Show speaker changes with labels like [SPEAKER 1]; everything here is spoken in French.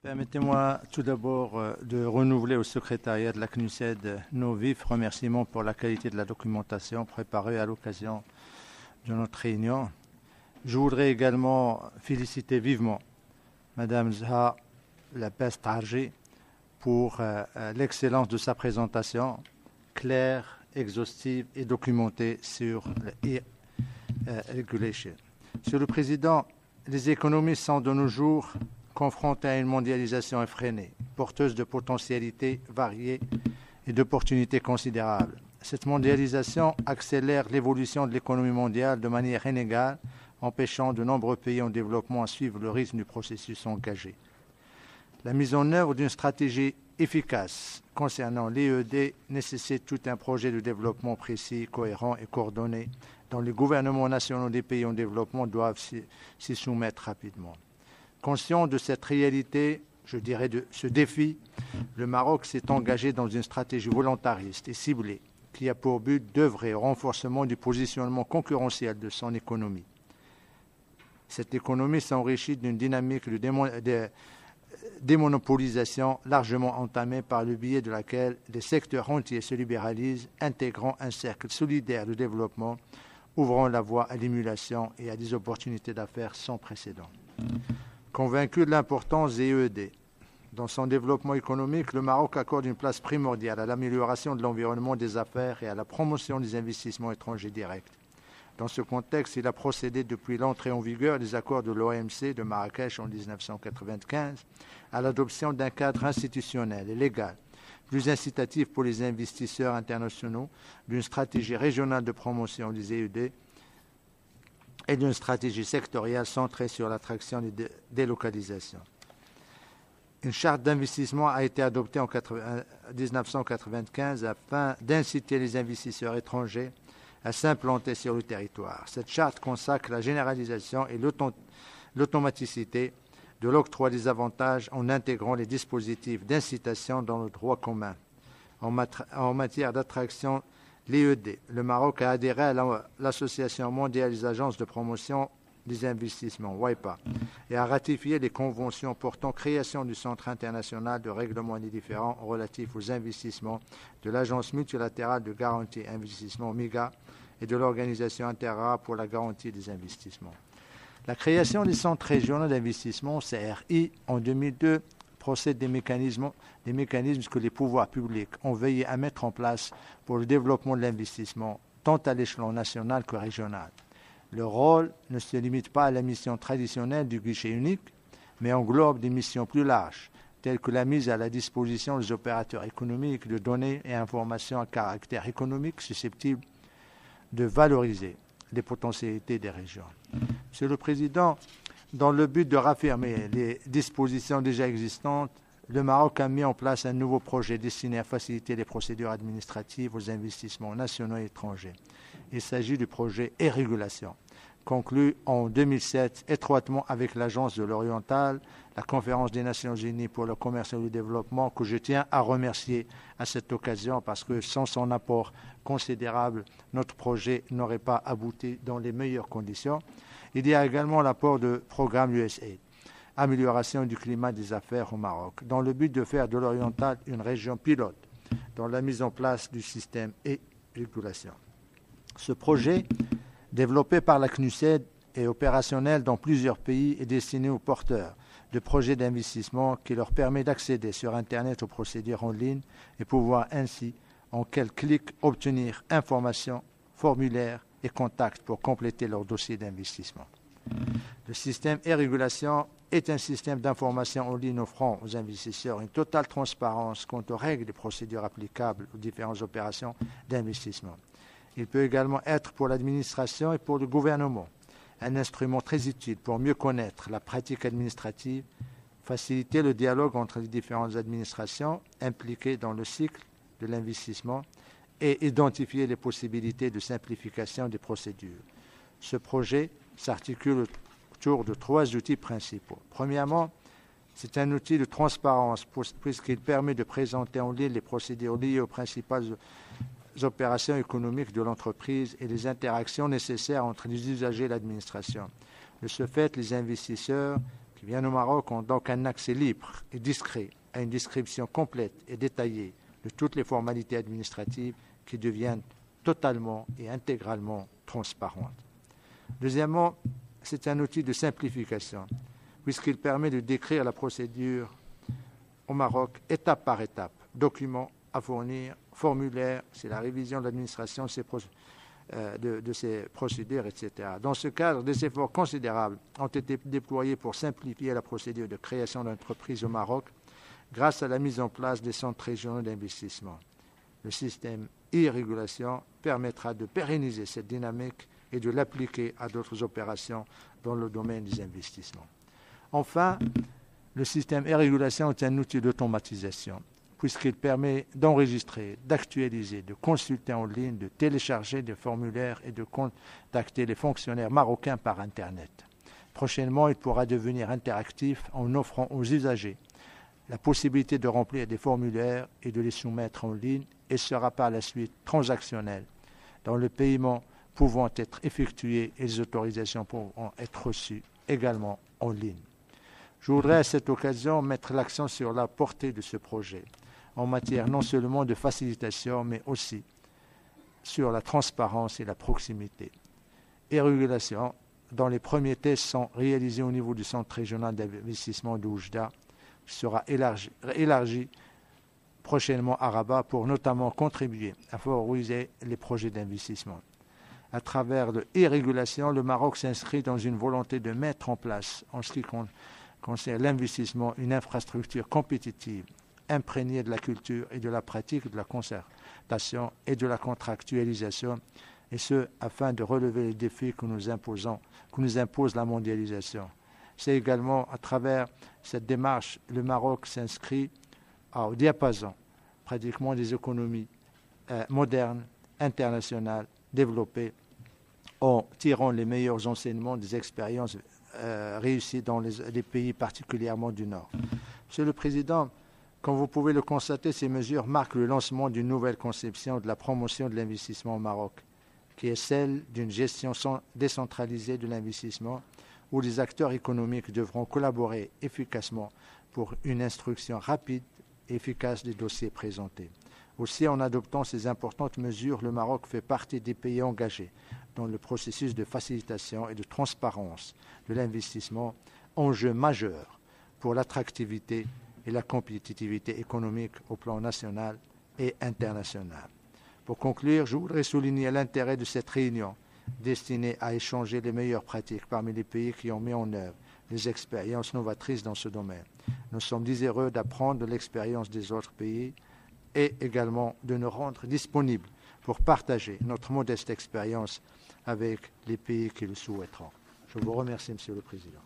[SPEAKER 1] Permettez-moi tout d'abord de renouveler au secrétariat de la CNUSED nos vifs remerciements pour la qualité de la documentation préparée à l'occasion de notre réunion. Je voudrais également féliciter vivement Madame Zha Lapestarji pour l'excellence de sa présentation, claire, exhaustive et documentée sur le e-regulation. Monsieur le Président, les économistes sont de nos jours confrontés à une mondialisation effrénée, porteuse de potentialités variées et d'opportunités considérables. Cette mondialisation accélère l'évolution de l'économie mondiale de manière inégale, empêchant de nombreux pays en développement à suivre le rythme du processus engagé. La mise en œuvre d'une stratégie efficace concernant l'EED nécessite tout un projet de développement précis, cohérent et coordonné, dont les gouvernements nationaux des pays en développement doivent s'y soumettre rapidement. Conscient de cette réalité, je dirais de ce défi, le Maroc s'est engagé dans une stratégie volontariste et ciblée qui a pour but d'œuvrer au renforcement du positionnement concurrentiel de son économie. Cette économie s'enrichit d'une dynamique de démonopolisation largement entamée par le biais de laquelle des secteurs entiers se libéralisent, intégrant un cercle solidaire de développement, ouvrant la voie à l'émulation et à des opportunités d'affaires sans précédent. Convaincu de l'importance des EED dans son développement économique, le Maroc accorde une place primordiale à l'amélioration de l'environnement des affaires et à la promotion des investissements étrangers directs. Dans ce contexte, il a procédé depuis l'entrée en vigueur des accords de l'OMC de Marrakech en 1995 à l'adoption d'un cadre institutionnel et légal plus incitatif pour les investisseurs internationaux, d'une stratégie régionale de promotion des EED et d'une stratégie sectorielle centrée sur l'attraction des délocalisations. Une charte d'investissement a été adoptée en 1995 afin d'inciter les investisseurs étrangers à s'implanter sur le territoire. Cette charte consacre la généralisation et l'automaticité de l'octroi des avantages en intégrant les dispositifs d'incitation dans le droit commun. En matière d'attraction, l'EED, le Maroc a adhéré à l'Association mondiale des agences de promotion des investissements, WIPA, et a ratifié les conventions portant création du Centre international de règlement des différends relatifs aux investissements, de l'Agence multilatérale de garantie investissement, MIGA, et de l'Organisation interarabes pour la garantie des investissements. La création des centres régionaux d'investissement, CRI, en 2002, procède des mécanismes que les pouvoirs publics ont veillé à mettre en place pour le développement de l'investissement, tant à l'échelon national que régional. Le rôle ne se limite pas à la mission traditionnelle du guichet unique, mais englobe des missions plus larges, telles que la mise à la disposition des opérateurs économiques de données et informations à caractère économique susceptibles de valoriser les potentialités des régions. Monsieur le Président, dans le but de raffirmer les dispositions déjà existantes, le Maroc a mis en place un nouveau projet destiné à faciliter les procédures administratives aux investissements nationaux et étrangers. Il s'agit du projet e-régulation, conclu en 2007 étroitement avec l'Agence de l'Oriental, la Conférence des Nations Unies pour le commerce et le développement, que je tiens à remercier à cette occasion parce que sans son apport considérable, notre projet n'aurait pas abouti dans les meilleures conditions. Il y a également l'apport de programme USAID, amélioration du climat des affaires au Maroc, dans le but de faire de l'Oriental une région pilote dans la mise en place du système e-régulation. Ce projet, développé par la CNUSED, est opérationnel dans plusieurs pays et destiné aux porteurs de projets d'investissement qui leur permet d'accéder sur Internet aux procédures en ligne et pouvoir ainsi, en quelques clics, obtenir informations, formulaires et contacts pour compléter leur dossier d'investissement. Le système e-régulation est un système d'information en ligne offrant aux investisseurs une totale transparence quant aux règles et procédures applicables aux différentes opérations d'investissement. Il peut également être pour l'administration et pour le gouvernement un instrument très utile pour mieux connaître la pratique administrative, faciliter le dialogue entre les différentes administrations impliquées dans le cycle de l'investissement et identifier les possibilités de simplification des procédures. Ce projet s'articule autour de 3 outils principaux. Premièrement, c'est un outil de transparence puisqu'il permet de présenter en ligne les procédures liées aux principales opérations économiques de l'entreprise et les interactions nécessaires entre les usagers et l'administration. De ce fait, les investisseurs qui viennent au Maroc ont donc un accès libre et discret à une description complète et détaillée de toutes les formalités administratives qui deviennent totalement et intégralement transparentes. Deuxièmement, c'est un outil de simplification, puisqu'il permet de décrire la procédure au Maroc étape par étape, documents à fournir, formulaires, c'est la révision de l'administration de ces procédures, etc. Dans ce cadre, des efforts considérables ont été déployés pour simplifier la procédure de création d'entreprises au Maroc grâce à la mise en place des centres régionaux d'investissement. Le système e-régulation permettra de pérenniser cette dynamique et de l'appliquer à d'autres opérations dans le domaine des investissements. Enfin, le système e-régulation est un outil d'automatisation, puisqu'il permet d'enregistrer, d'actualiser, de consulter en ligne, de télécharger des formulaires et de contacter les fonctionnaires marocains par Internet. Prochainement, il pourra devenir interactif en offrant aux usagers la possibilité de remplir des formulaires et de les soumettre en ligne et sera par la suite transactionnel, dans le paiement pouvant être effectué et les autorisations pouvant être reçues également en ligne. Je voudrais à cette occasion mettre l'accent sur la portée de ce projet, en matière non seulement de facilitation, mais aussi sur la transparence et la proximité. Et régulation, dont les premiers tests sont réalisés au niveau du Centre régional d'investissement de Oujda, sera élargi prochainement à Rabat pour notamment contribuer à favoriser les projets d'investissement. À travers le e-régulation, le Maroc s'inscrit dans une volonté de mettre en place, en ce qui concerne l'investissement, une infrastructure compétitive, imprégnée de la culture et de la pratique de la concertation et de la contractualisation, et ce, afin de relever les défis que nous impose la mondialisation. C'est également à travers cette démarche, le Maroc s'inscrit au diapason pratiquement des économies modernes, internationales, développées, en tirant les meilleurs enseignements des expériences réussies dans les pays particulièrement du Nord. Monsieur le Président, comme vous pouvez le constater, ces mesures marquent le lancement d'une nouvelle conception de la promotion de l'investissement au Maroc, qui est celle d'une gestion décentralisée de l'investissement, où les acteurs économiques devront collaborer efficacement pour une instruction rapide et efficace des dossiers présentés. Aussi, en adoptant ces importantes mesures, le Maroc fait partie des pays engagés dans le processus de facilitation et de transparence de l'investissement, enjeu majeur pour l'attractivité et la compétitivité économique au plan national et international. Pour conclure, je voudrais souligner l'intérêt de cette réunion destinée à échanger les meilleures pratiques parmi les pays qui ont mis en œuvre des expériences novatrices dans ce domaine. Nous sommes désireux d'apprendre de l'expérience des autres pays et également de nous rendre disponibles pour partager notre modeste expérience avec les pays qui le souhaiteront. Je vous remercie, Monsieur le Président.